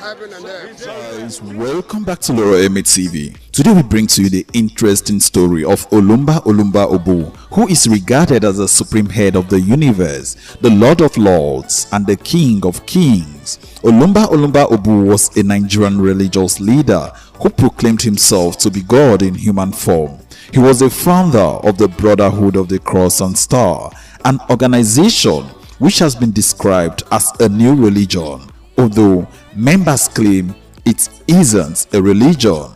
Guys, welcome back to Loro Eme TV. Today we bring to you the interesting story of Olumba Olumba Obu, who is regarded as the supreme head of the universe, the Lord of Lords, and the King of Kings. Olumba Olumba Obu was a Nigerian religious leader who proclaimed himself to be God in human form. He was a founder of the Brotherhood of the Cross and Star, an organization which has been described as a new religion, although members claim it isn't a religion.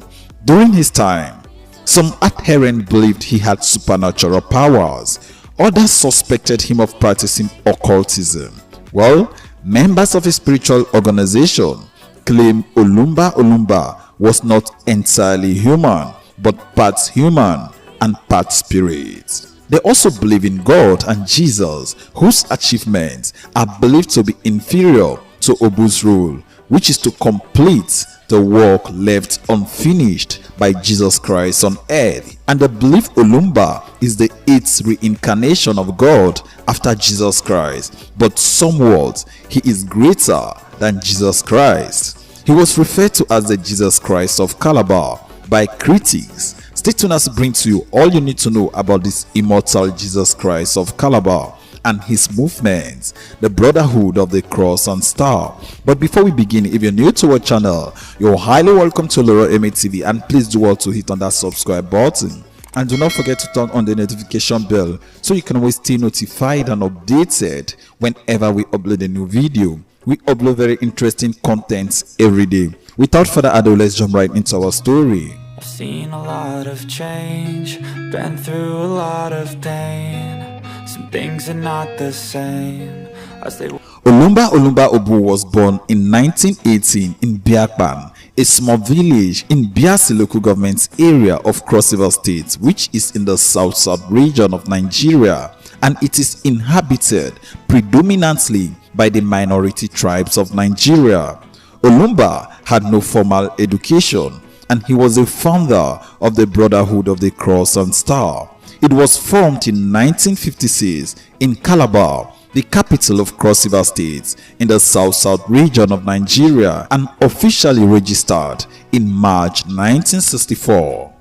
During his time, some adherents believed he had supernatural powers. Others suspected him of practicing occultism. Well, members of a spiritual organization claim Olumba Olumba was not entirely human, but part human and part spirit. They also believe in God and Jesus, whose achievements are believed to be inferior to Obu's role, which is to complete the work left unfinished by Jesus Christ on earth. And they believe Olumba is the 8th reincarnation of God after Jesus Christ, but somewhat he is greater than Jesus Christ. He was referred to as the Jesus Christ of Calabar by critics. Stay tuned as I bring to you all you need to know about this immortal Jesus Christ of Calabar and his movements, the Brotherhood of the Cross and Star. But before we begin, if you're new to our channel, you're highly welcome to Loro Eme TV, and please do well to hit on that subscribe button. And do not forget to turn on the notification bell so you can always stay notified and updated whenever we upload a new video. We upload very interesting content every day. Without further ado, let's jump right into our story. I've seen a lot of change, been through a lot of pain. Some things are not the same as they were. Olumba Olumba Obu was born in 1918 in Biakpan, a small village in Biasi local government area of Cross River State, which is in the south region of Nigeria, and it is inhabited predominantly by the minority tribes of Nigeria. Olumba had no formal education, and he was a founder of the Brotherhood of the Cross and Star. It was formed in 1956 in Calabar, the capital of Cross River State in the south region of Nigeria, and officially registered in March 1964.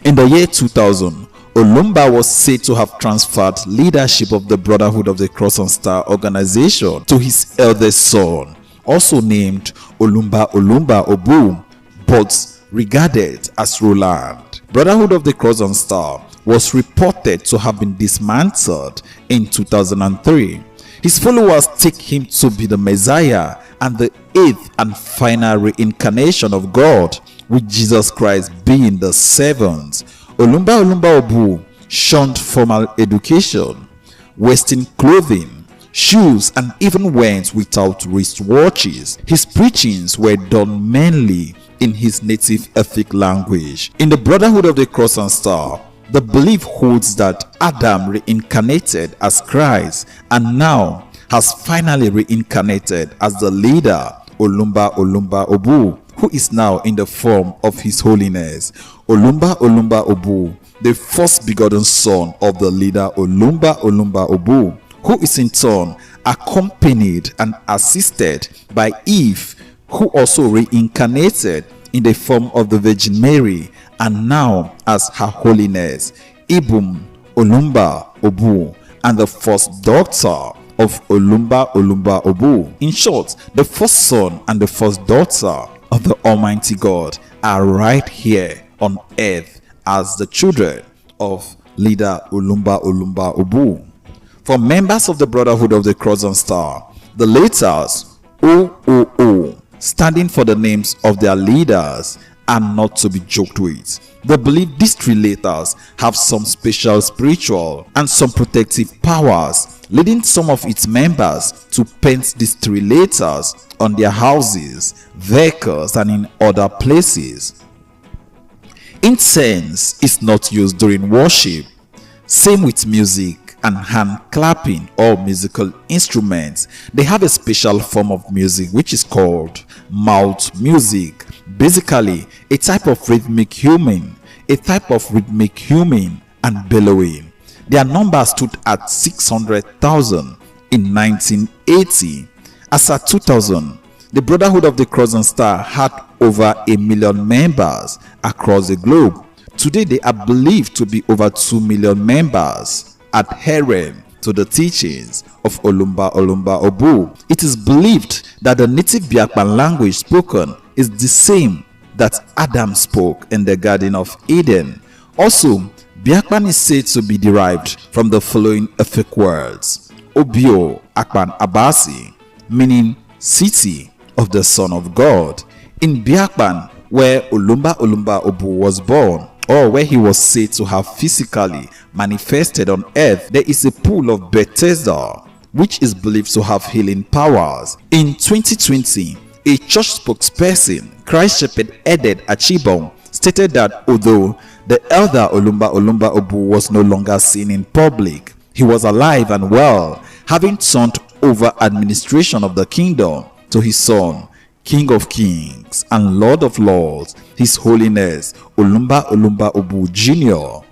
In the year 2000, Olumba was said to have transferred leadership of the Brotherhood of the Cross and Star organization to his eldest son, also named Olumba Olumba Obu, but regarded as Roland. Brotherhood of the Cross and Star was reported to have been dismantled in 2003. His followers take him to be the Messiah and the 8th and final reincarnation of God, with Jesus Christ being the 7th. Olumba Olumba Obu shunned formal education, Western clothing, shoes, and even went without wristwatches. His preachings were done mainly in his native ethnic language. In the Brotherhood of the Cross and Star, the belief holds that Adam reincarnated as Christ and now has finally reincarnated as the leader Olumba Olumba Obu, who is now in the form of His Holiness Olumba Olumba Obu, the first begotten son of the leader Olumba Olumba Obu, who is in turn accompanied and assisted by Eve, who also reincarnated in the form of the Virgin Mary and now as Her Holiness Ibum Olumba Obu, and the first daughter of Olumba Olumba Obu. In short, the first son and the first daughter of the Almighty God are right here on earth as the children of leader Olumba Olumba Obu. For members of the Brotherhood of the Cross and Star, the letters OOO, standing for the names of their leaders, are not to be joked with. They believe these 3 letters have some special spiritual and some protective powers, leading some of its members to paint these 3 letters on their houses, vehicles, and in other places. Incense is not used during worship. Same with music and hand clapping or musical instruments. They have a special form of music which is called mouth music, basically a type of rhythmic humming and bellowing. Their number stood at 600,000 in 1980. As at 2000, The Brotherhood of the Cross and Star had over 1 million members across the globe. Today, they are believed to be over 2 million members adhering to the teachings of Olumba Olumba Obu. It is believed that the native Biakpan language spoken is the same that Adam spoke in the Garden of Eden. Also, Biakpan is said to be derived from the following Efik words: Obio Akpan Abasi, meaning city of the Son of God. In Biakpan, where Olumba Olumba Obu was born, or where he was said to have physically manifested on earth, there is a pool of Bethesda, which is believed to have healing powers. In 2020, a church spokesperson, Christ Shepherd Eded Achibong, stated that although the elder Olumba Olumba Obu was no longer seen in public, he was alive and well, having turned over administration of the kingdom to his son, King of Kings and Lord of Lords, His Holiness Olumba Olumba Obu Jr.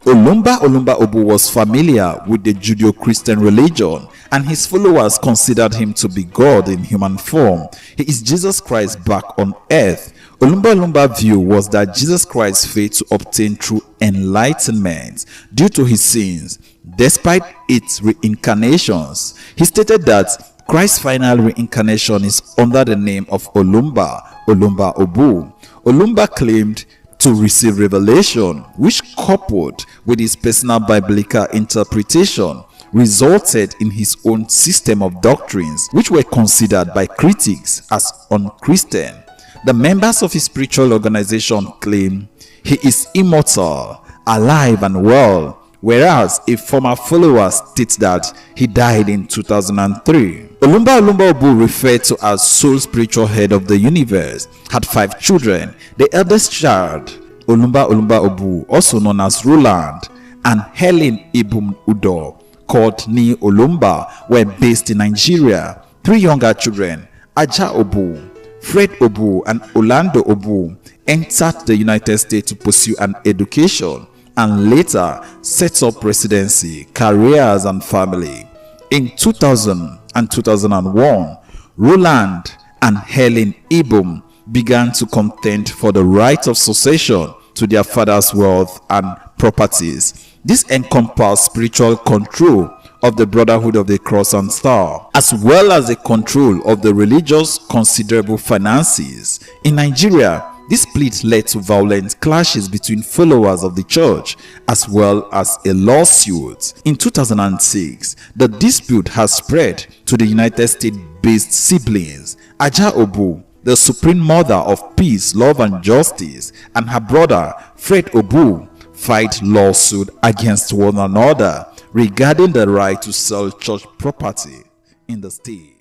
Olumba Olumba Obu was familiar with the Judeo-Christian religion, and his followers considered him to be God in human form. He is Jesus Christ back on earth. Olumba Olumba's view was that Jesus Christ failed to obtain true enlightenment due to his sins, despite its reincarnations. He stated that Christ's final reincarnation is under the name of Olumba Olumba Obu. Olumba claimed to receive revelation, which, coupled with his personal biblical interpretation, resulted in his own system of doctrines, which were considered by critics as unchristian. The members of his spiritual organization claim he is immortal, alive and well, whereas a former follower states that he died in 2003. Olumba Olumba Obu, referred to as sole spiritual head of the universe, had 5 children. The eldest child, Olumba Olumba Obu, also known as Roland, and Helen Ibum Udo, called Ni Olumba, were based in Nigeria. 3 younger children, Aja Obu, Fred Obu, and Orlando Obu, entered the United States to pursue an education and later set up residency, careers, and family. In 2000 and 2001, Roland and Helen Ibum began to contend for the right of succession to their father's wealth and properties. This encompassed spiritual control of the Brotherhood of the Cross and Star, as well as the control of the religious considerable finances. In Nigeria, this split led to violent clashes between followers of the church, as well as a lawsuit. In 2006, the dispute has spread to the United States-based siblings. Aja Obu, the Supreme Mother of Peace, Love and Justice, and her brother, Fred Obu, filed lawsuit against one another regarding the right to sell church property in the state.